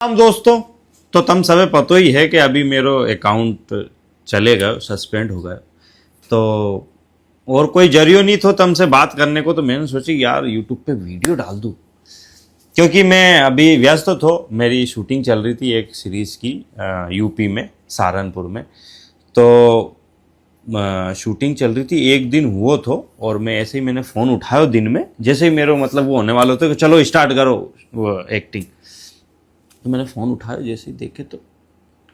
हम दोस्तों, तो तम सबे पतो ही है कि अभी मेरो अकाउंट चले गए, सस्पेंड हो गए। तो और कोई जरियो नहीं तो तुमसे बात करने को, तो मैंने सोची यार यूट्यूब पे वीडियो डाल दूँ, क्योंकि मैं अभी व्यस्त तो मेरी शूटिंग चल रही थी एक सीरीज़ की यूपी में, सहारनपुर में। तो शूटिंग चल रही थी, एक दिन हुआ तो, और मैं ऐसे ही मैंने फ़ोन उठाया दिन में, जैसे ही मेरे मतलब वो होने वाला था कि चलो स्टार्ट करो वो एक्टिंग। तो मैंने फ़ोन उठाया, जैसे ही देखे तो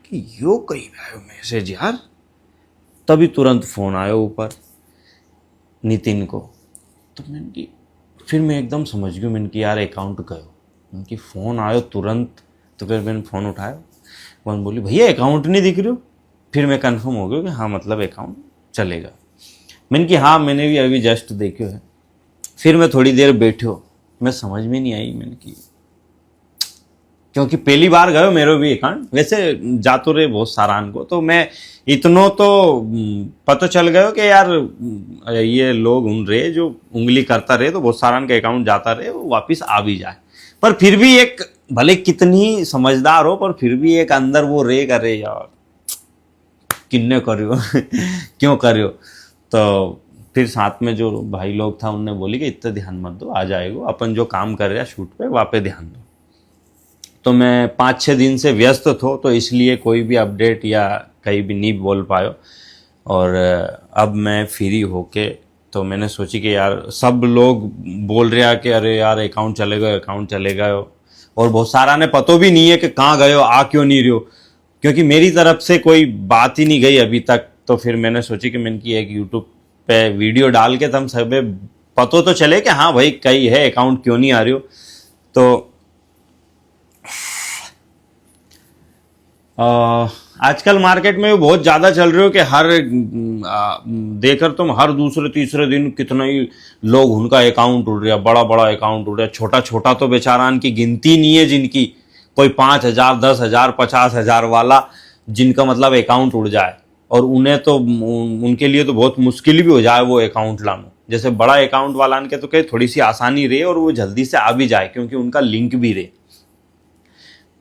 कि यो करीब आयो मैसेज यार, तभी तुरंत फ़ोन आयो ऊपर नितिन को। तो मैंने कि फिर मैं एकदम समझ गया, मैंने कि यार अकाउंट गयो। मैंने कि फ़ोन आयो तुरंत, तो फिर मैंने फ़ोन उठाया, वन बोली भैया अकाउंट नहीं दिख रही हो। फिर मैं कंफर्म हो गया कि हाँ मतलब अकाउंट चलेगा। मैंने कि हाँ मैंने भी अभी जस्ट देखो है। फिर मैं थोड़ी देर बैठो, मैं समझ में नहीं आई, मैंने कि क्योंकि पहली बार गयो मेरो भी अकाउंट, वैसे जातो रहे बहुत सारान को, तो मैं इतनो तो पता चल गयो कि यार ये लोग उन रहे जो उंगली करता रहे, तो बहुत सारान का अकाउंट जाता रहे, वो वापस आ भी जाए। पर फिर भी एक, भले कितनी समझदार हो, पर फिर भी एक अंदर वो रे करे यार किन्ने करियो क्यों करियो। तो फिर साथ में जो भाई लोग था उनने बोली कि इतना ध्यान मत दो, आ जाएगा, अपन जो काम कर रहे हैं शूट पे वहाँ पे ध्यान दो। तो मैं 5-6 दिन से व्यस्त थो, तो इसलिए कोई भी अपडेट या कहीं भी नहीं बोल पायो। और अब मैं फ्री होके, तो मैंने सोची कि यार सब लोग बोल रहे हैं कि अरे यार अकाउंट चले गए, अकाउंट चले गए, और बहुत सारा ने पतो भी नहीं है कि कहाँ गए हो, आ क्यों नहीं रहे हो, क्योंकि मेरी तरफ से कोई बात ही नहीं गई अभी तक। तो फिर मैंने सोची कि मैंने की एक यूट्यूब पे वीडियो डाल के तुम सब पतो तो चले कि हाँ भाई कहीं है, अकाउंट क्यों नहीं आ रही हो। तो आजकल मार्केट में बहुत ज़्यादा चल रहे हो कि हर देकर तुम हर दूसरे तीसरे दिन कितना ही लोग उनका अकाउंट उड़ रहा, बड़ा बड़ा अकाउंट उड़ रहा, छोटा छोटा तो बेचारान की गिनती नहीं है, जिनकी कोई 5,000 10,000 50,000 वाला जिनका मतलब अकाउंट उड़ जाए, और उन्हें तो उनके लिए तो बहुत मुश्किल भी हो जाए वो अकाउंट लाना। जैसे बड़ा अकाउंट वाला के तो कहीं थोड़ी सी आसानी रहे और वो जल्दी से आ भी जाए, क्योंकि उनका लिंक भी रहे।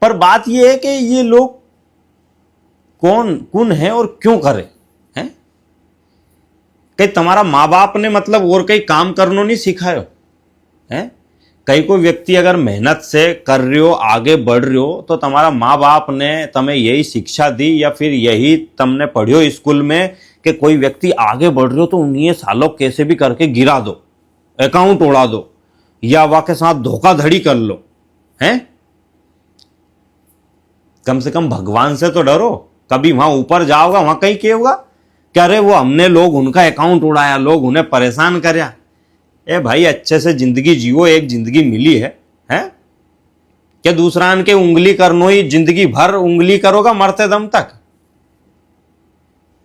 पर बात यह है कि ये लोग कौन कौन है और क्यों करे हैं? कहीं तुम्हारा माँ बाप ने मतलब और कहीं काम करनो नहीं सिखायो है? कहीं कोई व्यक्ति अगर मेहनत से कर रहे हो, आगे बढ़ रहे हो, तो तुम्हारा माँ बाप ने तुम्हें यही शिक्षा दी, या फिर यही तुमने पढ़ियो स्कूल में कि कोई व्यक्ति आगे बढ़ रहे हो तो उन्हें सालों कैसे भी करके गिरा दो, अकाउंट उड़ा दो, या वह के साथ धोखाधड़ी कर लो है? कम से कम भगवान से तो डरो। कभी वहां ऊपर जाओगा, वहां कहीं क्या होगा कि अरे वो हमने लोग उनका अकाउंट उड़ाया, लोग उन्हें परेशान करया। ए भाई अच्छे से जिंदगी जियो, एक जिंदगी मिली है क्या दूसरा के उंगली करनो ही जिंदगी भर उंगली करोगा मरते दम तक?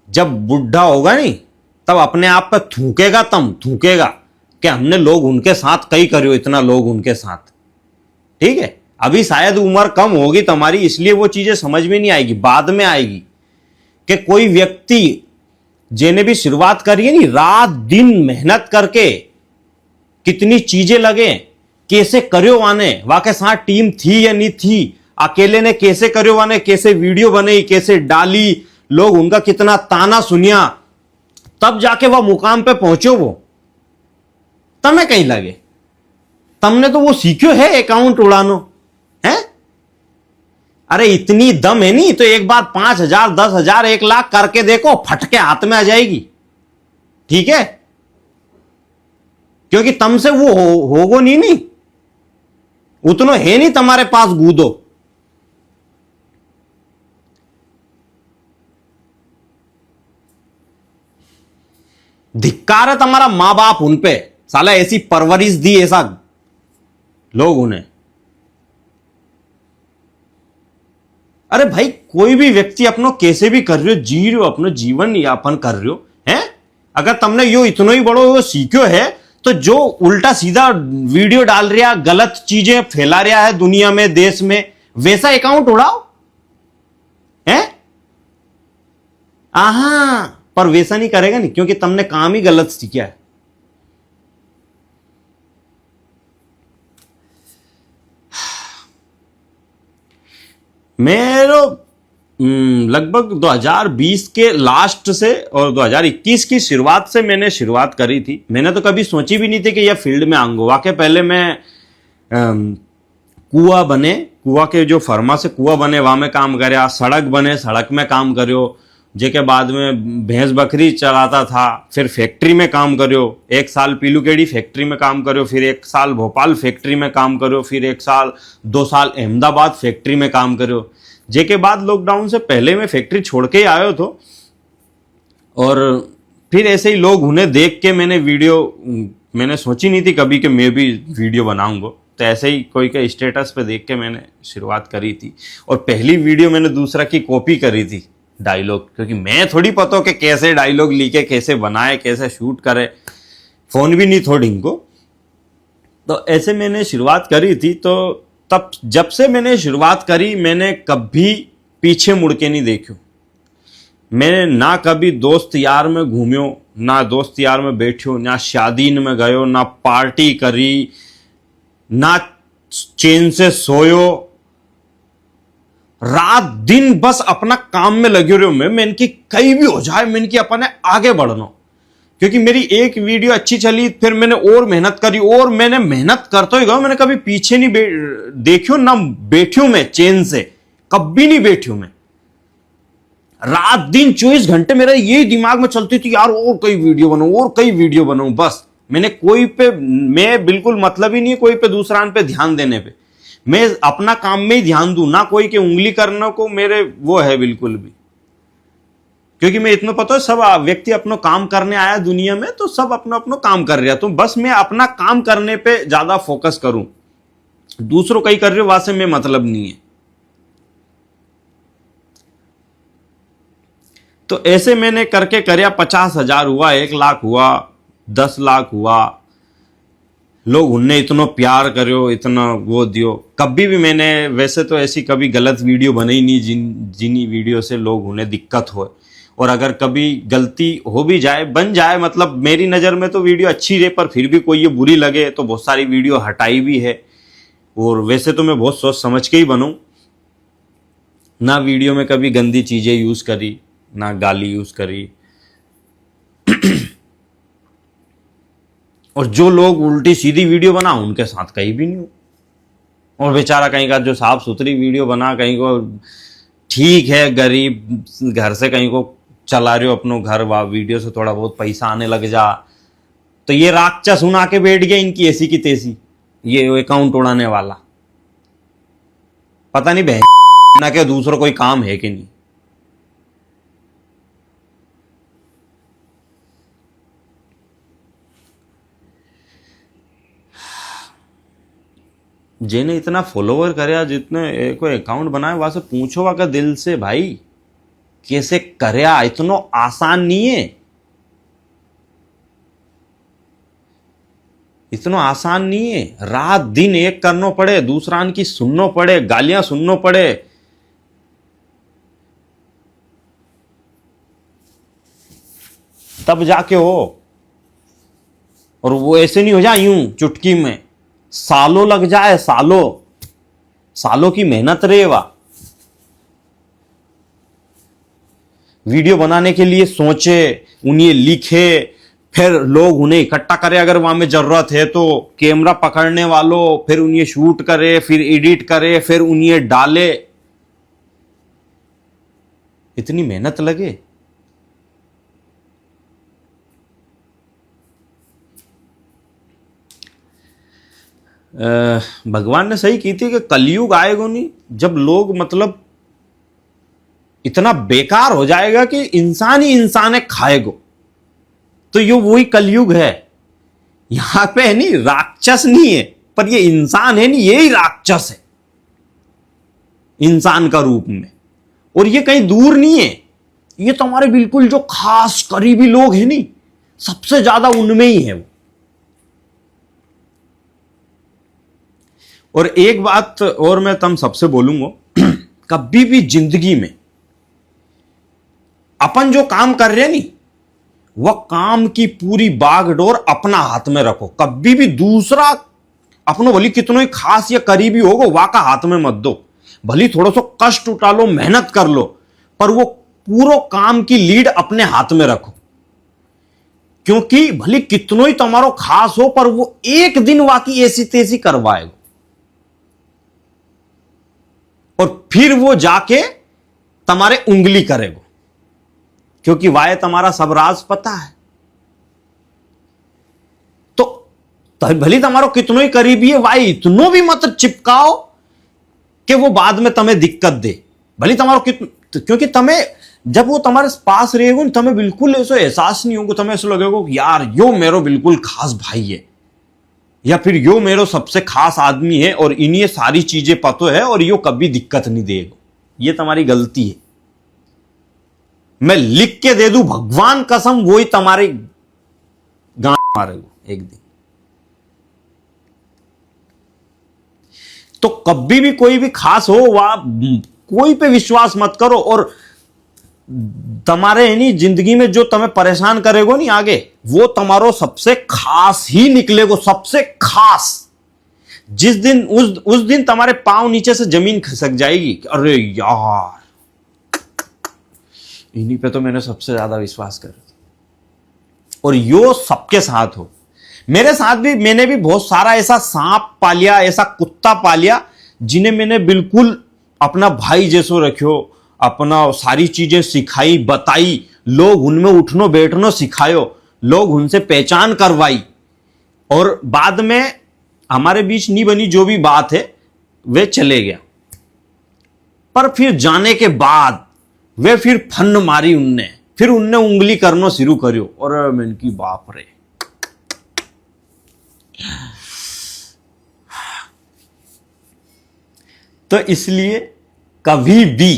जब बुढ़ा होगा नहीं तब अपने आप पे थूकेगा, तम थूकेगा कि हमने लोग उनके साथ कई करियो, इतना लोग उनके साथ। ठीक है, अभी शायद उम्र कम होगी तुम्हारी, इसलिए वो चीजें समझ में नहीं आएगी, बाद में आएगी कि कोई व्यक्ति जिन्हें भी शुरुआत करी है नी, रात दिन मेहनत करके कितनी चीजें लगे, कैसे करियो वाने, वाके साथ टीम थी या नहीं थी, अकेले ने कैसे करियो वाने, कैसे वीडियो बनाई, कैसे डाली, लोग उनका कितना ताना सुनिया, तब जाके वह मुकाम पे पहुंचो। वो तमें कहीं लगे, तुमने तो वो सीखो है अकाउंट उड़ानो है? अरे इतनी दम है नहीं तो एक बार 5,000 10,000 1,00,000 करके देखो, फटके हाथ में आ जाएगी। ठीक है, क्योंकि तुमसे वो होगो नहीं उतनो है नहीं तुम्हारे पास कूदो। धिक्कार है तुम्हारा मां बाप उन पे, साला ऐसी परवरिश दी ऐसा लोग उन्हें। अरे भाई कोई भी व्यक्ति अपनो कैसे भी कर रहे हो, जी रहे हो, अपनो जीवन यापन कर रहे हो है? अगर तुमने यो इतना ही बड़ो सीखो है, तो जो उल्टा सीधा वीडियो डाल रहा, गलत चीजें फैला रहा है दुनिया में, देश में, वैसा अकाउंट उड़ाओ है? आहा, पर वैसा नहीं करेगा नहीं, क्योंकि तुमने काम ही गलत सीखा है। मेरो लगभग 2020 के लास्ट से और 2021 की शुरुआत से मैंने शुरुआत करी थी। मैंने तो कभी सोची भी नहीं थी कि यह फील्ड में आऊंगा। वाकई पहले मैं कुआ के जो फर्मा से कुआ बने वहां में काम करे, सड़क बने सड़क में काम करो, जेके बाद में भैंस बकरी चलाता था, फिर फैक्ट्री में काम करो, 1 साल पीलूकेड़ी फैक्ट्री में काम करो, फिर 1 साल भोपाल फैक्ट्री में काम करो, फिर 1 साल 2 साल अहमदाबाद फैक्ट्री में काम करो। जेके बाद लॉकडाउन से पहले मैं फैक्ट्री छोड़ के ही आयो तो, और फिर ऐसे ही लोग उन्हें देख के मैंने सोची नहीं थी कभी कि मैं भी वीडियो बनाऊंगा। तो ऐसे ही कोई के स्टेटस पे देख के मैंने शुरुआत करी थी, और पहली वीडियो मैंने दूसरा की कॉपी करी थी डायलॉग, क्योंकि मैं थोड़ी पता हो कि कैसे डायलॉग लिखे, कैसे बनाए, कैसे शूट करे, फोन भी नहीं थोड़ी इनको। तो ऐसे मैंने शुरुआत करी थी। तो तब जब से मैंने शुरुआत करी मैंने कभी पीछे मुड़ के नहीं देखी। मैंने ना कभी दोस्त यार में घूम्यो, ना दोस्त यार में बैठ्यो, ना शादी में गयो, ना पार्टी करी, ना चैन से सोयो, रात दिन बस अपना काम में लगे रहो। मैं इनकी कहीं भी हो जाए, मैं इनकी अपने आगे बढ़ना, क्योंकि मेरी एक वीडियो अच्छी चली, फिर मैंने और मेहनत करी, और मैंने मेहनत करते ही गया। मैंने कभी पीछे नहीं देखियो, ना बैठियो मैं चैन से, कभी नहीं बैठियो मैं। रात दिन 24 घंटे मेरा यही दिमाग में चलती थी, यार और कई वीडियो बनाऊं, और कई वीडियो बनाऊं। बस मैं बिल्कुल मतलब ही नहीं है कोई पे दूसरा पे ध्यान देने पे। मैं अपना काम में ही ध्यान दूं, ना कोई के उंगली करने को मेरे वो है बिल्कुल भी। क्योंकि मैं इतना पता है सब व्यक्ति अपना काम करने आया दुनिया में, तो सब अपना अपना काम कर रहा, तो बस मैं अपना काम करने पे ज्यादा फोकस करूं, दूसरों कहीं कर रहे हो वहां से मैं मतलब नहीं है। तो ऐसे मैंने करके करया, 50,000 हुआ, 1 लाख हुआ, 10 लाख हुआ। लोग उनने इतना प्यार करो, इतना वो दियो। कभी भी मैंने वैसे तो ऐसी कभी गलत वीडियो बनाई नहीं जिन वीडियो से लोग उन्हें दिक्कत हो। और अगर कभी गलती हो भी जाए, बन जाए, मतलब मेरी नज़र में तो वीडियो अच्छी रहे, पर फिर भी कोई ये बुरी लगे तो बहुत सारी वीडियो हटाई भी है। और वैसे तो मैं बहुत सोच समझ के ही बनूं ना, वीडियो में कभी गंदी चीज़ें यूज़ करी, ना गाली यूज़ करी। और जो लोग उल्टी सीधी वीडियो बना उनके साथ कहीं भी नहीं हो। और बेचारा कहीं का जो साफ सुथरी वीडियो बना, कहीं को ठीक है गरीब घर से कहीं को चला रहे हो अपनों घर, वाह वीडियो से थोड़ा बहुत पैसा आने लग जा, तो ये राक्षस उड़ा के बैठ गया इनकी ऐसी की तैसी, ये अकाउंट उड़ाने वाला। पता नहीं बहन ना क्या दूसरा कोई काम है कि नहीं। जिन्हें इतना फॉलोवर करे, जितने कोई अकाउंट बनाए, वहां से पूछो वाका दिल से, भाई कैसे करया, इतना आसान नहीं है, इतना आसान नहीं है। रात दिन एक करना पड़े, दूसरा की सुनना पड़े, गालियां सुनना पड़े। तब जाके हो। और वो ऐसे नहीं हो जाए यूं चुटकी में, सालों लग जाए, सालों की मेहनत रहे। वा वीडियो बनाने के लिए सोचे, उन्हें लिखे, फिर लोग उन्हें इकट्ठा करे अगर वहां में जरूरत है तो, कैमरा पकड़ने वालों, फिर उन्हें शूट करे, फिर एडिट करे, फिर उन्हें डाले, इतनी मेहनत लगे। भगवान ने सही की थी कि कलयुग आएगा नहीं, जब लोग मतलब इतना बेकार हो जाएगा कि इंसान ही इंसान है खाएगो। तो ये वही कलयुग है। यहां पे है नहीं, राक्षस नहीं है, पर ये इंसान है नहीं, यही राक्षस है इंसान का रूप में। और ये कहीं दूर नहीं है, ये तुम्हारे बिल्कुल जो खास करीबी लोग हैं नहीं, सबसे ज्यादा उनमें ही है वो। और एक बात और मैं तुम सबसे बोलूंगा, कभी भी जिंदगी में अपन जो काम कर रहे हैं नहीं, वह काम की पूरी बागडोर अपना हाथ में रखो। कभी भी दूसरा अपनो भली कितनो ही खास या करीबी होगा, वह का हाथ में मत दो। भली थोड़ा सा कष्ट उठा लो, मेहनत कर लो, पर वो पूरा काम की लीड अपने हाथ में रखो। क्योंकि भली कितनो ही तुम्हारो खास हो, पर वो एक दिन वाकी ऐसी तेजी करवाएगा और फिर वो जाके तुम्हारे उंगली करेगा, क्योंकि वाये तुम्हारा सब राज पता है। तो भली तुम्हारो कितनो ही करीबी है, वाई इतनो भी मत चिपकाओ कि वो बाद में तुम्हें दिक्कत दे। भली तुम्हारो क्योंकि तुम्हें जब वो तुम्हारे पास रहेगा, तुम्हें बिल्कुल ऐसा एहसास नहीं होगा, तुम्हें ऐसा लगेगा कि यार यो मेरो बिल्कुल खास भाई है, या फिर यो मेरो सबसे खास आदमी है और इन्हें सारी चीजें पता है और यो कभी दिक्कत नहीं देगा। ये तुम्हारी गलती है। मैं लिख के दे दूं भगवान कसम, वही तुम्हारे गांड मारेगा एक दिन। तो कभी भी कोई भी खास हो वह कोई पे विश्वास मत करो, और तुम्हारे नहीं जिंदगी में जो तुम्हें परेशान करेगो नहीं आगे, वो तुम्हारो सबसे खास ही निकलेगो, सबसे खास। जिस दिन उस दिन तुम्हारे पांव नीचे से जमीन खिसक जाएगी, अरे यार इन्हीं पे तो मैंने सबसे ज्यादा विश्वास कर, और यो सबके साथ हो। मेरे साथ भी, मैंने भी बहुत सारा ऐसा सांप पालिया, ऐसा कुत्ता पालिया, जिन्हें मैंने बिल्कुल अपना भाई जैसो रखियो, अपना सारी चीजें सिखाई बताई, लोग उनमें उठनो बैठनो सिखायो, लोग उनसे पहचान करवाई, और बाद में हमारे बीच नहीं बनी जो भी बात है वे चले गया। पर फिर जाने के बाद वे फिर फन मारी उनने, फिर उनने उंगली करनो शुरू करियो, और मैंने की बाप रे। तो इसलिए कभी भी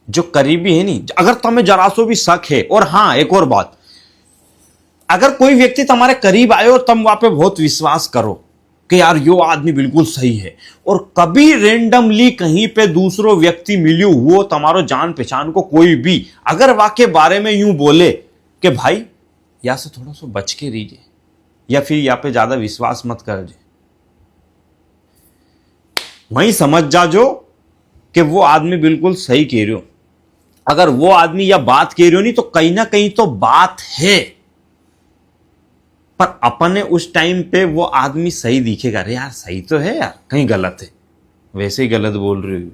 जो करीबी है नहीं, अगर तुम्हें जरा सो भी शक है, और हां एक और बात, अगर कोई व्यक्ति तुम्हारे करीब आए और तुम वहां पे बहुत विश्वास करो कि यार यो आदमी बिल्कुल सही है, और कभी रेंडमली कहीं पे दूसरो व्यक्ति मिलियो वो तुम्हारो जान पहचान को कोई भी अगर वाके बारे में यूं बोले कि भाई या से थोड़ा सा बच के रहिए, या फिर यहाँ पे ज्यादा विश्वास मत कर जे, वहीं समझ जा जो कि वो आदमी बिल्कुल सही कह रहे हो। अगर वो आदमी या बात कह रहे हो नहीं, तो कहीं ना कहीं तो बात है, पर अपने उस टाइम पे वो आदमी सही दिखेगा, अरे यार सही तो है यार, कहीं गलत है, वैसे ही गलत बोल रहे हो।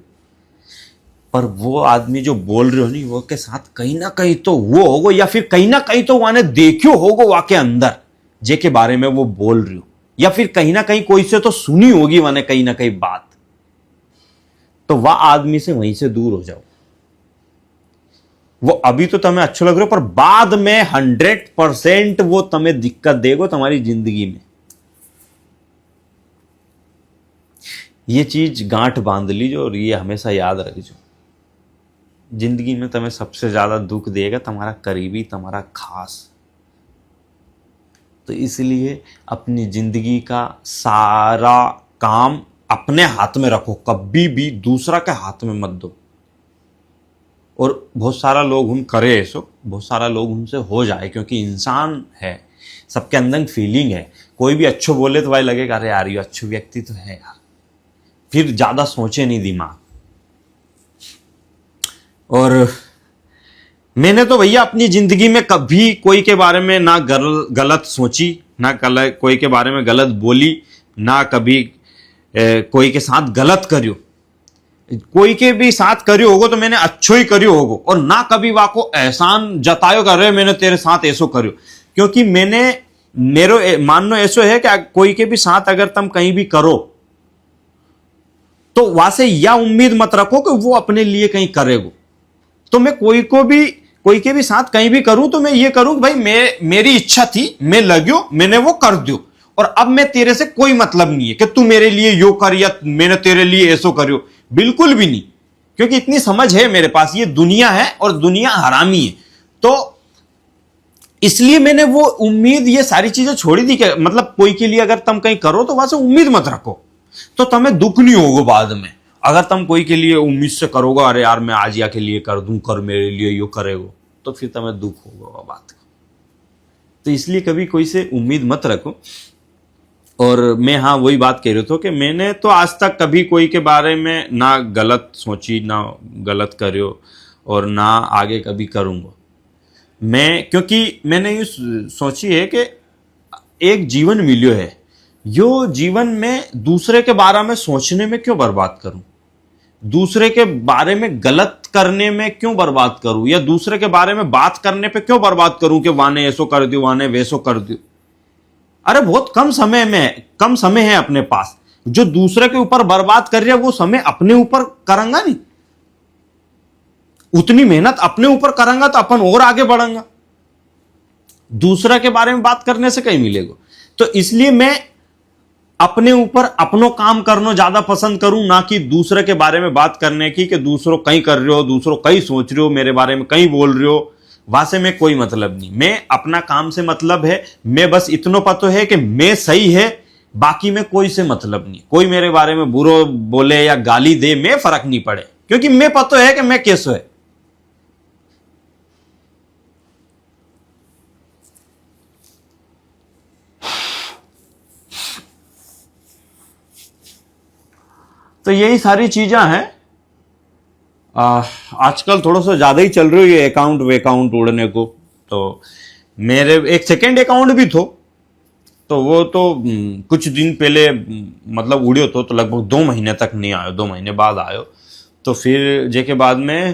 पर वो आदमी जो बोल रहे हो नहीं, वो के साथ कहीं ना कहीं तो वो होगो, या फिर कहीं ना कहीं तो वाने देखियो होगो वाके अंदर जे के बारे में वो बोल रही हो, या फिर कहीं ना कहीं कोई से तो सुनी होगी वाने कहीं ना कहीं बात। तो वह आदमी से वहीं से दूर हो जाओ। वो अभी तो तुम्हें अच्छा लग रहा हो, पर बाद में 100% वो तुम्हें दिक्कत देगा तुम्हारी जिंदगी में। ये चीज गांठ बांध लीजो और ये हमेशा याद रखिजो, जिंदगी में तुम्हें सबसे ज्यादा दुख देगा तुम्हारा करीबी, तुम्हारा खास। तो इसलिए अपनी जिंदगी का सारा काम अपने हाथ में रखो, कभी भी दूसरा के हाथ में मत दो। और बहुत सारा लोग उन करे ऐसो, बहुत सारा लोग उनसे हो जाए, क्योंकि इंसान है, सबके अंदर फीलिंग है। कोई भी अच्छो बोले तो भाई लगेगा अरे यार ये अच्छो व्यक्ति तो है यार, फिर ज्यादा सोचे नहीं दिमाग। और मैंने तो भैया अपनी जिंदगी में कभी कोई के बारे में ना गलत सोची, ना कोई के बारे में गलत बोली, ना कभी कोई के साथ गलत करियो। कोई के भी साथ करियो होगो तो मैंने अच्छो ही करियो होगो, और ना कभी वाको एहसान जतायो कर रहे मैंने तेरे साथ ऐसो करियो। क्योंकि मैंने मेरो माननो ऐसो है कि कोई के भी साथ अगर तुम कहीं भी करो तो वहां से यह उम्मीद मत रखो कि वो अपने लिए कहीं करेगो। तो मैं कोई के भी साथ कहीं भी करूं तो मैं ये करूं कि भाई मेरी इच्छा थी, मैं लग्यो, मैंने वो कर दियो, और अब मैं तेरे से कोई मतलब नहीं है कि तू मेरे लिए यो कर या मैंने तेरे लिए ऐसो करियो, बिल्कुल भी नहीं। क्योंकि इतनी समझ है मेरे पास, ये दुनिया है और दुनिया हरामी है। तो इसलिए मैंने वो उम्मीद, ये सारी चीजें छोड़ी थी कि मतलब कोई के लिए अगर तुम कहीं करो तो वहां से उम्मीद मत रखो, तो तुम्हें दुख नहीं होगा बाद में। अगर तुम कोई के लिए उम्मीद से करोगे, अरे यार मैं आज या के लिए कर दूं, कर मेरे लिए यो करेगो, तो फिर तुम्हें दुख होगा बात का। तो इसलिए कभी कोई से उम्मीद मत रखो। और मैं हाँ वही बात कह रहा था कि मैंने तो आज तक कभी कोई के बारे में ना गलत सोची, ना गलत करो, और ना आगे कभी करूँगा मैं, क्योंकि मैंने ये सोची है कि एक जीवन मिलियो है, यो जीवन में दूसरे के बारे में सोचने में क्यों बर्बाद करूं, दूसरे के बारे में गलत करने में क्यों बर्बाद करूं, या दूसरे के बारे में बात करने पे क्यों बर्बाद करूं कि वाने ऐसो कर दियो, वाने वैसो कर दियो। अरे बहुत कम समय है अपने पास, जो दूसरे के ऊपर बर्बाद कर रहा है वो समय अपने ऊपर करेंगा नहीं, उतनी मेहनत अपने ऊपर करेंगा तो अपन और आगे बढ़ेंगे, दूसरे के बारे में बात करने से कहीं मिलेगा। तो इसलिए मैं अपने ऊपर अपनो काम करना ज्यादा पसंद करूं, ना कि दूसरे के बारे में बात करने की, कि दूसरों कहीं कर रहे हो, दूसरों कहीं सोच रहे हो, मेरे बारे में कहीं बोल रहे हो, वहां में कोई मतलब नहीं। मैं अपना काम से मतलब है, मैं बस इतना पता है कि मैं सही है, बाकी में कोई से मतलब नहीं, कोई मेरे बारे में बुरो बोले या गाली दे, मैं फर्क नहीं पड़े, क्योंकि मैं पता है कि मैं कैसे है। तो यही सारी चीजें हैं। आजकल थोड़ा सा ज्यादा ही चल रही है अकाउंट वेकाउंट उड़ने को। तो मेरे एक सेकेंड अकाउंट भी थो, तो वो तो कुछ दिन पहले मतलब उड़ियो तो लगभग 2 महीने तक नहीं आयो, 2 महीने बाद आयो। तो फिर जेके बाद में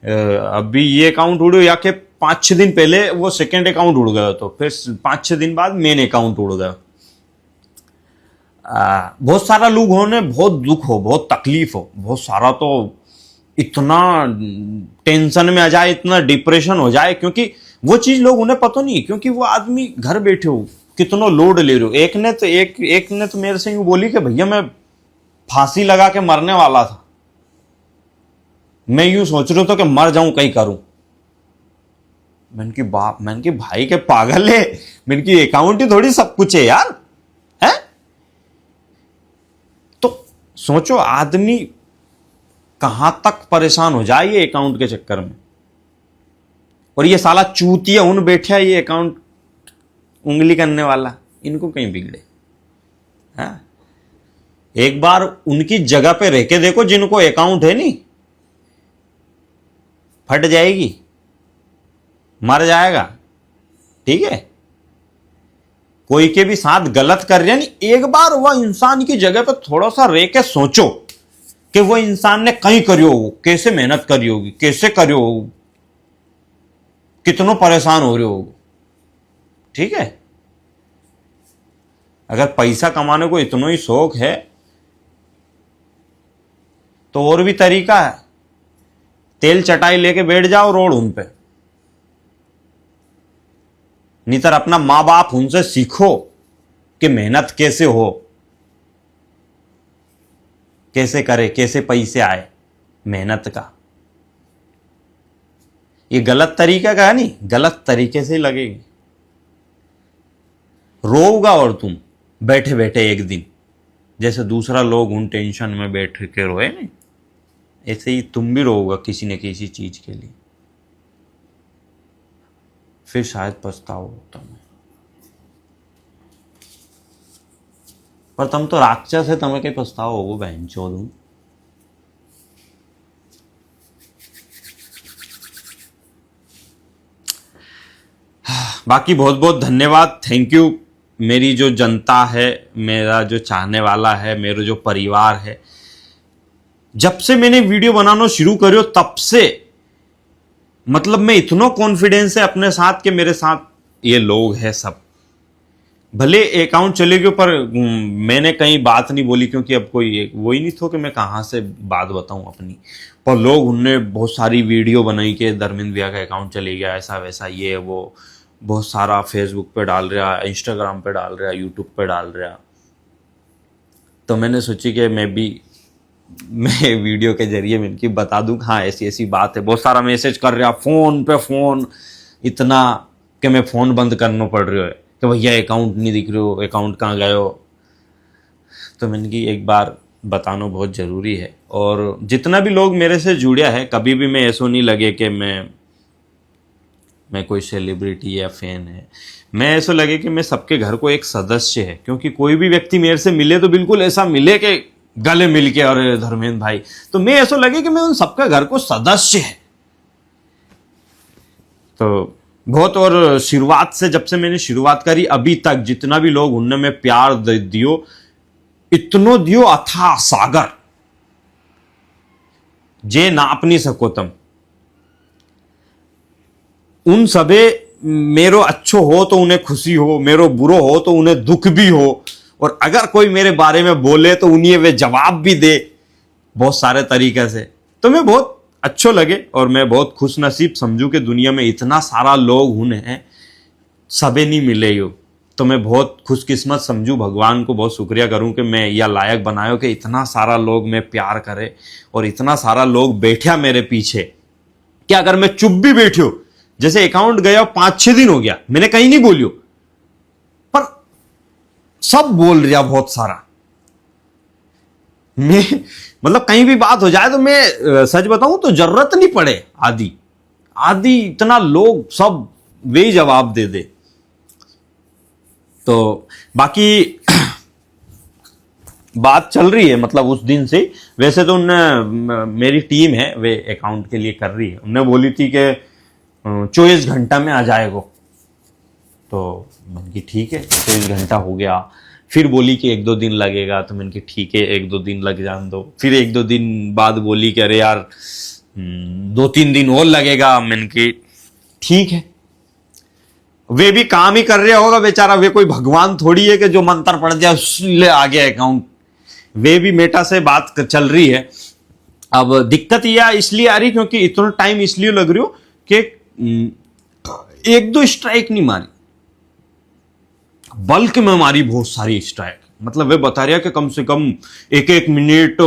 अभी ये अकाउंट उड़ियो, या के 5-6 दिन पहले वो सेकेंड अकाउंट उड़ गया, तो फिर 5-6 दिन बाद मेन अकाउंट उड़ गया। बहुत सारा लोग होने बहुत दुख हो, बहुत तकलीफ हो, बहुत सारा तो इतना टेंशन में आ जाए, इतना डिप्रेशन हो जाए, क्योंकि वो चीज लोग उन्हें पता नहीं, क्योंकि वो आदमी घर बैठे हो कितना लोड ले रहे हो। एक ने तो मेरे से यूं बोली कि भैया मैं फांसी लगा के मरने वाला था, मैं यूं सोच रहा था कि मर जाऊं कहीं करूं। मैंने की भाई के पागल है, मैंने की अकाउंट ही थोड़ी सब कुछ है यार, है? तो सोचो आदमी कहां तक परेशान हो जाए ये अकाउंट के चक्कर में। और ये साला चूतिया उन बैठा ये अकाउंट उंगली करने वाला, इनको कहीं बिगड़े। हाँ? एक बार उनकी जगह पे रह के देखो, जिनको अकाउंट है नहीं, फट जाएगी, मर जाएगा। ठीक है, कोई के भी साथ गलत कर रहे नहीं, एक बार वह इंसान की जगह पे थोड़ा सा रह के सोचो कि वो इंसान ने कहीं करी होगी, कैसे मेहनत करी होगी, कैसे करी होगी, कितनों परेशान हो रहे हो। ठीक है, अगर पैसा कमाने को इतना ही शौक है तो और भी तरीका है, तेल चटाई लेके बैठ जाओ रोड उन पे, नहीं तो अपना मां बाप उनसे सीखो कि मेहनत कैसे हो, कैसे करे, कैसे पैसे आए मेहनत का। ये गलत तरीका का है नहीं, गलत तरीके से ही लगेगी। रोओगा और तुम बैठे बैठे एक दिन, जैसे दूसरा लोग उन टेंशन में बैठ के रोए नहीं, ऐसे ही तुम भी रोओगा किसी न किसी चीज के लिए, फिर शायद पछताओ तुम्हें। पर तुम तो राक्षस है, तुम्हें कहीं पछताओ होगो बहन चोदू। बाकी बहुत बहुत धन्यवाद, थैंक यू। मेरी जो जनता है, मेरा जो चाहने वाला है, मेरा जो परिवार है, जब से मैंने वीडियो बनाना शुरू करो तब से मतलब मैं इतना कॉन्फिडेंस है अपने साथ कि मेरे साथ ये लोग हैं सब। भले अकाउंट चले गए पर मैंने कहीं बात नहीं बोली, क्योंकि अब कोई वही नहीं था कि मैं कहाँ से बात बताऊं अपनी। पर लोग उनने बहुत सारी वीडियो बनाई कि धर्मेंद्र भैया का अकाउंट चले गया, ऐसा वैसा, ये वो, बहुत सारा फेसबुक पे डाल रहा, इंस्टाग्राम पे डाल रहा, यूट्यूब पे डाल रहा। तो मैंने सोची कि मैं वीडियो के जरिए मैं इनकी बता दूं, हाँ ऐसी ऐसी बात है। बहुत सारा मैसेज कर रहा, फोन पे फोन, इतना कि मैं फोन बंद करना पड़ रहा है कि भैया अकाउंट नहीं दिख रहे हो, अकाउंट कहाँ गए हो। तो मैंने की एक बार बताना बहुत ज़रूरी है। और जितना भी लोग मेरे से जुड़े हैं, कभी भी मैं ऐसा नहीं लगे कि मैं मैं कोई सेलिब्रिटी या फैन है, मैं ऐसा लगे कि मैं सबके घर को एक सदस्य है, क्योंकि कोई भी व्यक्ति मेरे से मिले तो बिल्कुल ऐसा मिले कि गले मिल के और धर्मेंद्र भाई, तो मैं ऐसा लगे कि मैं उन सबके घर को सदस्य है। तो बहुत, और शुरुआत से, जब से मैंने शुरुआत करी अभी तक जितना भी लोग उनने में प्यार दियो, इतनो दियो अथाह सागर जे नाप नहीं सको तुम। उन सबे मेरो अच्छो हो तो उन्हें खुशी हो, मेरो बुरो हो तो उन्हें दुख भी हो, और अगर कोई मेरे बारे में बोले तो उन्हें वे जवाब भी दे बहुत सारे तरीके से। तो मैं बहुत अच्छो लगे और मैं बहुत खुश नसीब समझू कि दुनिया में इतना सारा लोग उन्हें सबे नहीं मिले यो। तो मैं बहुत खुशकिस्मत समझू, भगवान को बहुत शुक्रिया करूं कि मैं यह लायक बनायो कि इतना सारा लोग मैं प्यार करे और इतना सारा लोग बैठा मेरे पीछे। क्या अगर मैं चुप भी बैठो, जैसे अकाउंट गया 5-6 दिन हो गया, मैंने कहीं नहीं बोलियो, पर सब बोल रहा बहुत सारा। मैं मतलब कहीं भी बात हो जाए तो मैं सच बताऊं तो जरूरत नहीं पड़े आदि आदि इतना लोग सब वे ही जवाब दे दे। तो बाकी बात चल रही है मतलब उस दिन से। वैसे तो उनने, मेरी टीम है वे अकाउंट के लिए कर रही है, उन्हें बोली थी कि 24 घंटा में आ जाएगा। तो मैंने की ठीक है, 24 घंटा हो गया। फिर बोली कि 1-2 दिन लगेगा, तो मैंने की ठीक है 1-2 दिन लग जाने दो। फिर 1-2 दिन बाद बोली कि अरे यार 2-3 दिन और लगेगा। मैंने की ठीक है, वे भी काम ही कर रहा होगा बेचारा, वे कोई भगवान थोड़ी है कि जो मंत्र पड़ जाए ले आ गया अकाउंट। वे भी मेटा से बात चल रही है। अब दिक्कत यह इसलिए आ रही क्योंकि इतना टाइम इसलिए लग रही हो कि 1-2 स्ट्राइक नहीं मारी, बल्कि में मारी बहुत सारी स्ट्राइक। मतलब वे बता रहा कि कम से कम 1-1 मिनट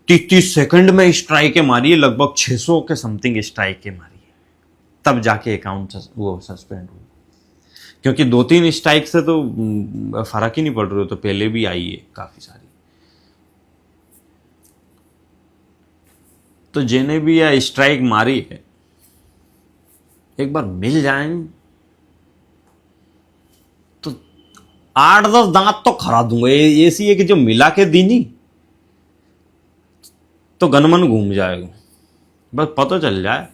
30-30 सेकंड में स्ट्राइक मारी है, लगभग 600 के समथिंग स्ट्राइक मारी है, तब जाके अकाउंट वो सस्पेंड हुआ। क्योंकि 2-3 स्ट्राइक से तो फर्क ही नहीं पड़ रहा, तो पहले भी आई है काफी सारी। तो जिन्हें भी यह स्ट्राइक मारी है एक बार मिल जाएंगे तो 8-10 दांत तो खरा दूंगा। ऐसी है कि जो मिला के दी नहीं तो गनमन घूम जाएगा, बस पता चल जाए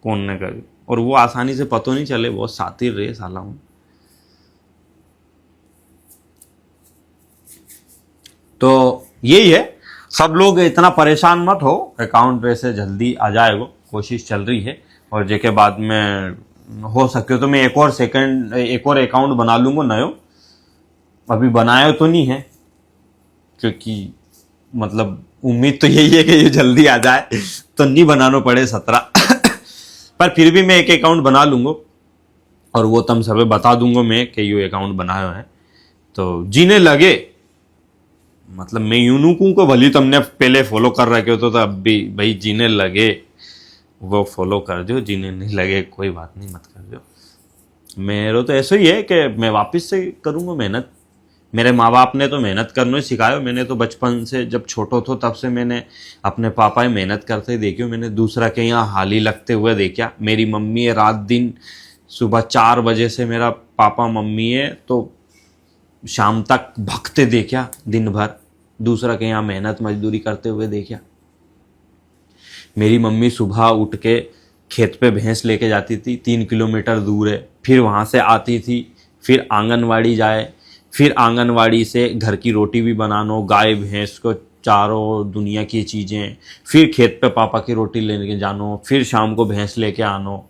कौन ने करी। और वो आसानी से पता नहीं चले, बहुत सातिर रहे साला हूं। तो यही है, सब लोग इतना परेशान मत हो, अकाउंट वैसे जल्दी आ जाएगा, कोशिश चल रही है। और जेके बाद में हो सके तो मैं एक और अकाउंट बना लूंगा नयो। अभी बनाया तो नहीं है, क्योंकि मतलब उम्मीद तो यही है कि ये जल्दी आ जाए तो नहीं बनाना पड़े 17 पर फिर भी मैं एक अकाउंट बना लूंगा और वो तुम सब बता दूंगा मैं कि ये अकाउंट बनाया है। तो जिन्हें लगे, मतलब मैं यूं नूकू को भली तुमने पहले फॉलो कर रखे हो तो अब भी भाई जिन्हें लगे वो फॉलो कर दो, जिन्हें नहीं लगे कोई बात नहीं, मत कर दो। मेरा तो ऐसा ही है कि मैं वापस से करूँगा मेहनत। मेरे माँ बाप ने तो मेहनत करना ही सिखाया। मैंने तो बचपन से जब छोटो थो तब से मैंने अपने पापा ही मेहनत करते देखियो। मैंने दूसरा के यहाँ हाली लगते हुए देखा। मेरी मम्मी है रात दिन, सुबह 4 बजे से मेरा पापा मम्मी है तो शाम तक भगते देखा दिन भर, दूसरा के यहाँ मेहनत मजदूरी करते हुए देखा। मेरी मम्मी सुबह उठ के खेत पे भैंस लेके जाती थी, 3 किलोमीटर दूर है, फिर वहाँ से आती थी, फिर आंगनवाड़ी जाए, फिर आंगनवाड़ी से घर की रोटी भी बनानो, गाय भैंस को चारों दुनिया की चीज़ें, फिर खेत पे पापा की रोटी लेके जानो, फिर शाम को भैंस लेके आनो।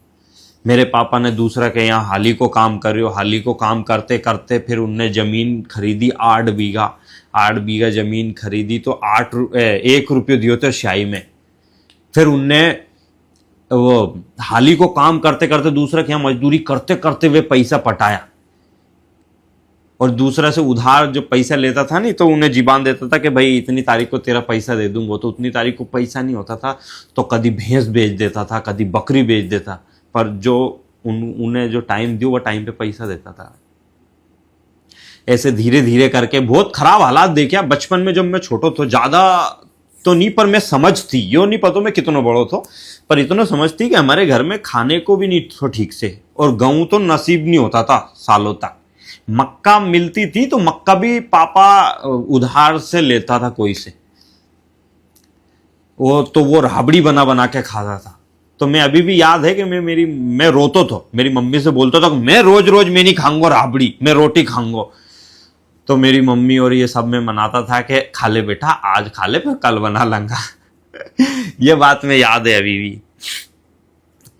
मेरे पापा ने दूसरा के यहाँ हाली को काम करियो, हाली को काम करते करते फिर उनने ज़मीन खरीदी 8 बीघा ज़मीन खरीदी तो 1 रुपये दियो थे स्याही में। फिर उनने वो हाली को काम करते करते दूसरा के यहाँ मजदूरी करते करते वे पैसा पटाया, और दूसरा से उधार जो पैसा लेता था नहीं तो उन्हें जीबान देता था कि भाई इतनी तारीख को तेरा पैसा दे दूंगा, तो उतनी तारीख को पैसा नहीं होता था तो कभी भैंस बेच देता था, कभी बकरी बेच देता, पर जो उन्हें जो टाइम दियो वो टाइम पे पैसा देता था। ऐसे धीरे धीरे करके बहुत खराब हालात देखा बचपन में। जब मैं छोटो तो ज़्यादा तो नहीं, पर मैं समझ थी, यो नहीं पता मैं कितना बड़ो थो, पर इतना समझ थी कि हमारे घर में खाने को भी नहीं थो ठीक से, और गेहूं तो नसीब नहीं होता था सालों तक। मक्का मिलती थी तो मक्का भी पापा उधार से लेता था कोई से, वो राबड़ी बना बना के खाता था। तो मैं अभी भी याद है कि मैं रोतो तो मेरी मम्मी से बोलता था मैं रोज रोज मैं नहीं खाऊंगा राबड़ी, मैं रोटी खाऊंगा। तो मेरी मम्मी और ये सब में मनाता था कि खा ले बेटा, आज खा ले फिर कल बना लूंगा। ये बात में याद है अभी भी।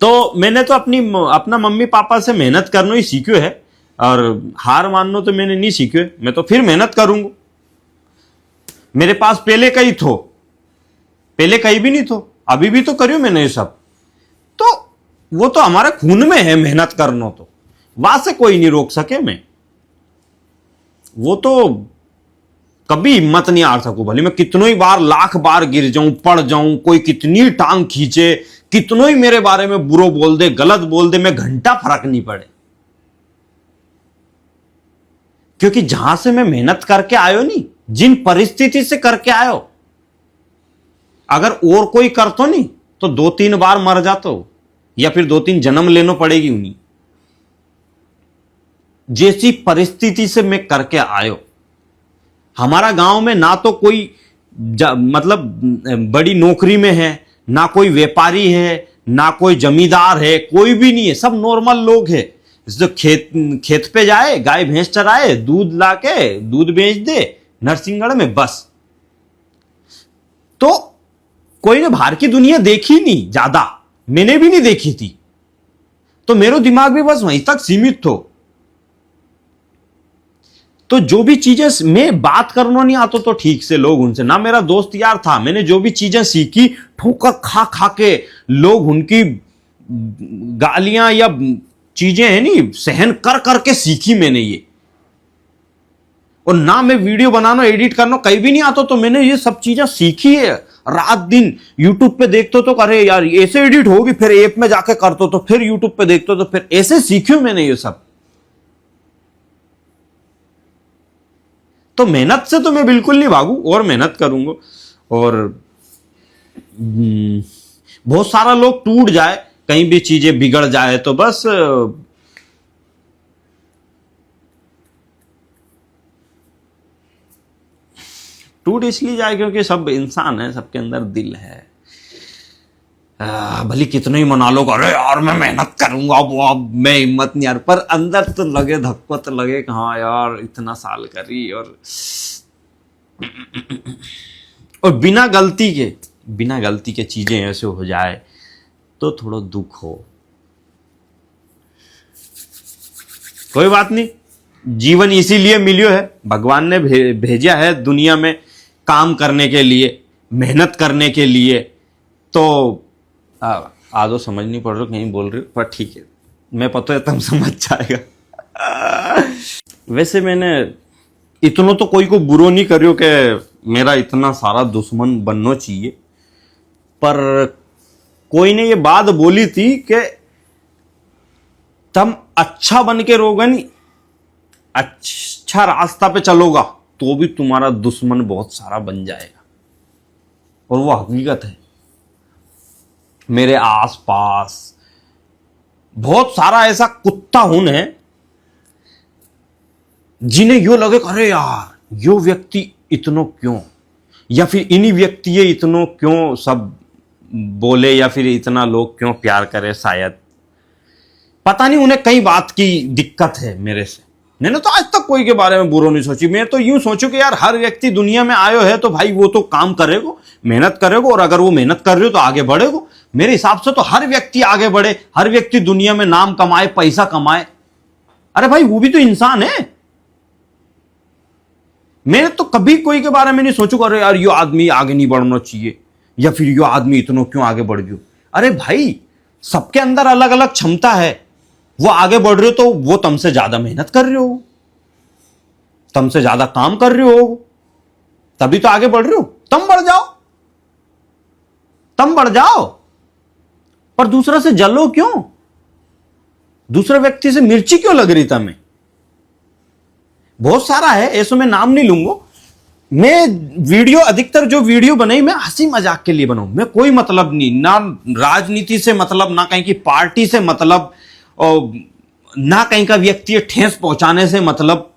तो मैंने तो अपना मम्मी पापा से मेहनत करना ही सीखो है, और हार मानना तो मैंने नहीं सीखो है। मैं तो फिर मेहनत करूंगा। मेरे पास पहले कहीं थो, पहले कहीं भी नहीं थो, अभी भी तो करियो मैंने ये सब। तो वो तो हमारे खून में है मेहनत करना, तो वहां से कोई नहीं रोक सके। मैं वो तो कभी हिम्मत नहीं हार सकूं, भले मैं कितनों ही बार लाख बार गिर जाऊं, पड़ जाऊं, कोई कितनी टांग खींचे, कितनों ही मेरे बारे में बुरो बोल दे, गलत बोल दे, मैं घंटा फर्क नहीं पड़े। क्योंकि जहां से मैं मेहनत करके आयो नहीं, जिन परिस्थिति से करके आयो, अगर और कोई करतो नहीं तो 2-3 बार मर जातो, या फिर 2-3 जन्म लेना पड़ेगी उन्हीं। जैसी परिस्थिति से मैं करके आयो, हमारा गांव में ना तो कोई मतलब बड़ी नौकरी में है, ना कोई व्यापारी है, ना कोई जमींदार है, कोई भी नहीं है, सब नॉर्मल लोग हैं। जो खेत पे जाए, गाय भैंस चराए, दूध लाके दूध बेच दे नरसिंहगढ़ में, बस। तो कोई ने बाहर की दुनिया देखी नहीं ज्यादा, मैंने भी नहीं देखी थी, तो मेरा दिमाग भी बस वहीं तक सीमित थो। तो जो भी चीजें मैं बात करना नहीं आता तो ठीक से लोग उनसे, ना मेरा दोस्त यार था, मैंने जो भी चीजें सीखी ठोकर खा खा के, लोग उनकी गालियां या चीजें है नहीं सहन कर करके सीखी मैंने ये। और ना मैं वीडियो बनाना एडिट करना कहीं भी नहीं आता, तो मैंने ये सब चीजें सीखी है। रात दिन यूट्यूब पे देखते तो अरे यार ऐसे एडिट होगी, फिर ऐप में जाके करते तो फिर यूट्यूब पे देखते तो फिर ऐसे सीखी मैंने ये सब। तो मेहनत से तो मैं बिल्कुल नहीं भागू, और मेहनत करूंगा। और बहुत सारा लोग टूट जाए, कहीं भी चीजें बिगड़ जाए तो बस टूट इसलिए जाए क्योंकि सब इंसान है, सबके अंदर दिल है। भले कितना ही मना लो, अरे यार मैं मेहनत करूंगा, वो अब मैं हिम्मत नहीं यार, पर अंदर तो लगे धक्का, तो लगे कि हाँ यार इतना साल करी, और बिना गलती के चीजें ऐसे हो जाए तो थोड़ा दुख हो। कोई बात नहीं, जीवन इसीलिए मिलियो है, भगवान ने भेजा है दुनिया में काम करने के लिए, मेहनत करने के लिए। तो आदो समझ नहीं पड़ रहा कहीं बोल रही, पर ठीक है, मैं पता है तुम समझ जाएगा। वैसे मैंने इतना तो कोई को बुरो नहीं करियो कि मेरा इतना सारा दुश्मन बनना चाहिए, पर कोई ने ये बात बोली थी कि तुम अच्छा बन के रहोगे नहीं, अच्छा रास्ता पे चलोगा तो भी तुम्हारा दुश्मन बहुत सारा बन जाएगा। और वो हकीकत है। मेरे आसपास बहुत सारा ऐसा कुत्ता हुन है जिन्हें यो लगे अरे यार यो व्यक्ति इतनो क्यों, या फिर इन्हीं व्यक्ति ये इतनो क्यों सब बोले, या फिर इतना लोग क्यों प्यार करे। शायद पता नहीं उन्हें कई बात की दिक्कत है मेरे से। मैंने तो आज तक कोई के बारे में बुरा नहीं सोची। मैं तो यूं सोचूं कि यार हर व्यक्ति दुनिया में आयो है तो भाई वो तो काम करेगा, मेहनत करेगा, और अगर वो मेहनत कर रहे हो तो आगे बढ़ेगा। मेरे हिसाब से तो हर व्यक्ति आगे बढ़े, हर व्यक्ति दुनिया में नाम कमाए, पैसा कमाए। अरे भाई वो भी तो इंसान है। मैंने तो कभी कोई के बारे में नहीं सोचूंगा अरे यार यो आदमी आगे नहीं बढ़ना चाहिए, या फिर यो आदमी इतना क्यों आगे बढ़ गयो। अरे भाई सबके अंदर अलग अलग क्षमता है। वो आगे बढ़ रहे हो तो वो तुमसे ज्यादा मेहनत कर रहे हो, तुमसे ज्यादा काम कर रहे हो, तभी तो आगे बढ़ रहे हो। तुम बढ़ जाओ, तुम बढ़ जाओ, पर दूसरा से जलो क्यों? दूसरे व्यक्ति से मिर्ची क्यों लग रही तुम्हें? बहुत सारा है, ऐसो मैं नाम नहीं लूंगा, मैं वीडियो अधिकतर जो वीडियो बनाई मैं हंसी मजाक के लिए बनाऊं, मैं कोई मतलब नहीं, ना राजनीति से मतलब, ना कहीं की पार्टी से मतलब, और ना कहीं का व्यक्ति ठेस पहुंचाने से मतलब।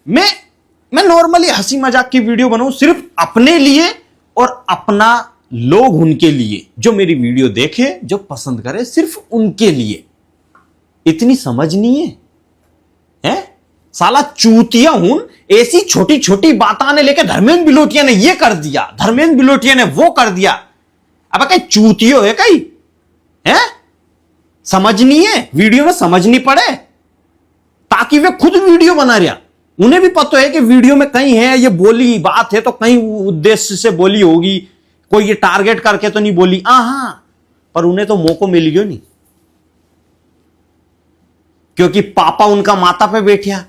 मैं नॉर्मली हंसी मजाक की वीडियो बनाऊं सिर्फ अपने लिए और अपना लोग उनके लिए, जो मेरी वीडियो देखे, जो पसंद करे, सिर्फ उनके लिए। इतनी समझ नहीं है, हैं? साला चूतिया हूं, ऐसी छोटी छोटी बातें ने लेकर धर्मेंद्र बिलोटिया ने ये कर दिया, धर्मेंद्र बिलोटिया ने वो कर दिया। अब कहीं चूतियो है कहीं, हैं? समझ नहीं है, वीडियो में समझ नहीं पड़े, ताकि वे खुद वीडियो बना रहा। उन्हें भी पता है कि वीडियो में कहीं है, ये बोली बात है तो कहीं उद्देश्य से बोली होगी, कोई ये टारगेट करके तो नहीं बोली। हाँ, पर उन्हें तो मौका मिल गया नहीं, क्योंकि पापा उनका माता पे बैठा।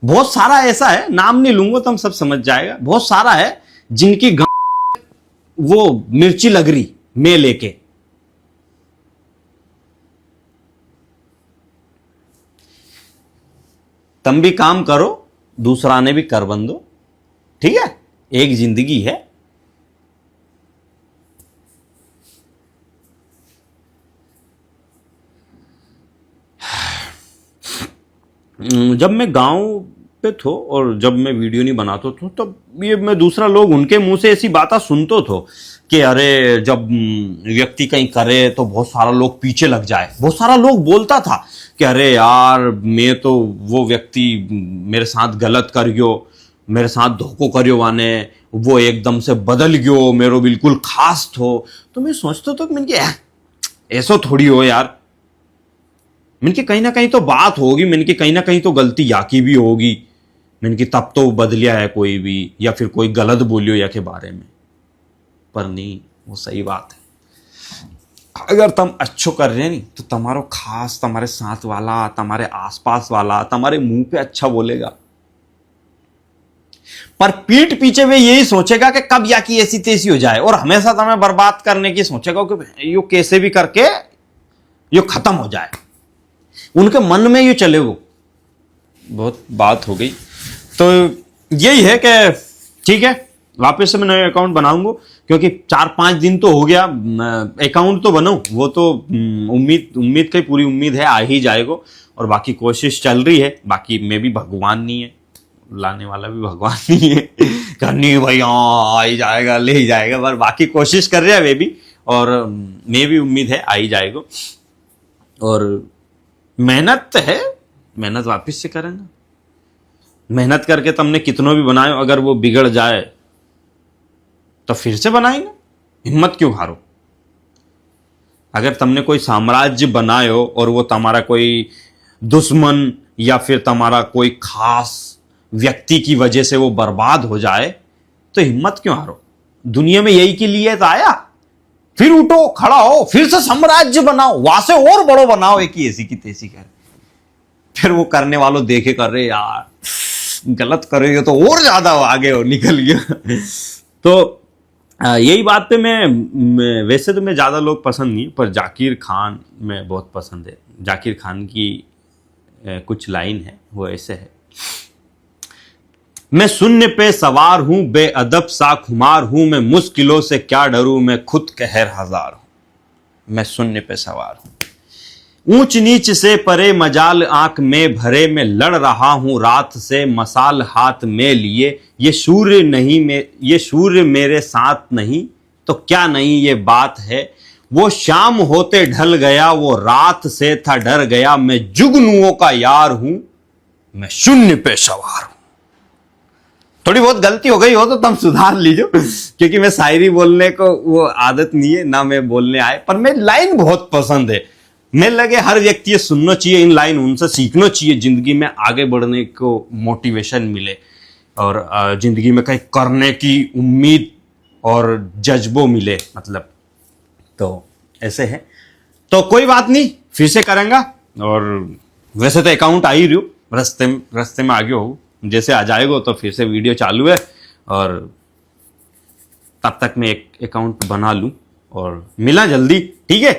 बहुत सारा ऐसा है, नाम नहीं लूंगा तो हम सब समझ जाएगा, बहुत सारा है जिनकी वो मिर्ची लग रही मैं लेके। तुम भी काम करो, दूसरा ने भी कर बंदो, ठीक है? एक जिंदगी है। जब मैं गांव पे थो और जब मैं वीडियो नहीं बनाता था, तब ये मैं दूसरा लोग उनके मुंह से ऐसी बातें सुनतो थो कि अरे जब व्यक्ति कहीं करे तो बहुत सारा लोग पीछे लग जाए। बहुत सारा लोग बोलता था कि अरे यार मैं तो वो व्यक्ति मेरे साथ गलत करियो, मेरे साथ धोखो करियो वाने, वो एकदम से बदल गयो, मेरो बिल्कुल खास थो। तो मैं सोचता तो मैंने ऐसा थोड़ी हो यार, मैंने कि कहीं ना कहीं तो बात होगी, मैंने कि कहीं ना कहीं तो गलती याकी भी होगी, मैंने कि तब तो बदलिया है कोई भी, या फिर कोई गलत बोलियो या के बारे में। पर नहीं, वो सही बात है। अगर तुम अच्छो कर रहे नहीं तो तुम्हारो खास, तुम्हारे साथ वाला, तुम्हारे आसपास वाला तुम्हारे मुंह पे अच्छा बोलेगा, पर पीठ पीछे वे यही सोचेगा कि कब या की ऐसी तैसी हो जाए, और हमेशा तुम्हें बर्बाद करने की सोचेगा कि यो कैसे भी करके यो खत्म हो जाए। उनके मन में ये चले, वो बहुत बात हो गई। तो यही है कि ठीक है, वापस से मैं नया अकाउंट बनाऊंगा, क्योंकि 4-5 दिन तो हो गया, अकाउंट तो बनाऊं, वो तो उम्मीद की पूरी उम्मीद है आ ही जाएगा, और बाकी कोशिश चल रही है। बाकी मैं भी भगवान नहीं है, लाने वाला भी भगवान नहीं है करनी भाई, हाँ आ ही जाएगा, ले ही जाएगा, पर बाकी कोशिश कर रहे हैं वे भी, और मैं भी उम्मीद है आ ही जाएगा। और मेहनत है, मेहनत वापस से करेंगे। मेहनत करके तुमने कितनों भी बनाए, अगर वो बिगड़ जाए तो फिर से बनाएंगे, हिम्मत क्यों हारो। अगर तुमने कोई साम्राज्य बनायो और वो तुम्हारा कोई दुश्मन या फिर तुम्हारा कोई खास व्यक्ति की वजह से वो बर्बाद हो जाए, तो हिम्मत क्यों हारो। दुनिया में यही के लिए तो आया, फिर उठो, खड़ा हो, फिर से साम्राज्य बनाओ, वहां से और बड़ो बनाओ, एक ही ऐसी की तैसी कर। फिर वो करने वालों देखे कर रहे यार गलत करेंगे तो और ज्यादा आगे हो निकल गया तो यही बात पे मैं वैसे तो मैं ज्यादा लोग पसंद नहीं, पर जाकिर खान में बहुत पसंद है। जाकिर खान की कुछ लाइन है, वो ऐसे है, मैं शून्य पे सवार हूं, बेअदब सा खुमार हूं, मैं मुश्किलों से क्या डरूं, मैं खुद कहर हजार हूं। मैं शून्य पे सवार हूं, ऊंच नीच से परे मजाल आंख में भरे, मैं लड़ रहा हूं रात से मसाल हाथ में लिए, ये सूर्य मेरे साथ नहीं तो क्या नहीं ये बात है, वो शाम होते ढल गया, वो रात से था डर गया, मैं जुगनुओं का यार हूं, मैं शून्य पे सवार हूं। थोड़ी बहुत गलती हो गई हो तो तुम सुधार लीजिए, क्योंकि मैं शायरी बोलने को वो आदत नहीं है, ना मैं बोलने आए, पर मैं लाइन बहुत पसंद है। मैं लगे हर व्यक्ति ये सुनना चाहिए, इन लाइन उनसे सीखना चाहिए, जिंदगी में आगे बढ़ने को मोटिवेशन मिले, और जिंदगी में कहीं करने की उम्मीद और जज्बो मिले, मतलब। तो ऐसे है, तो कोई बात नहीं, फिर से करेंगे। और वैसे तो अकाउंट आ ही रही हो, रस्ते में आगे हो, जैसे आ जाएगा तो फिर से वीडियो चालू है, और तब तक मैं एक अकाउंट बना लूं और मिला जल्दी, ठीक है।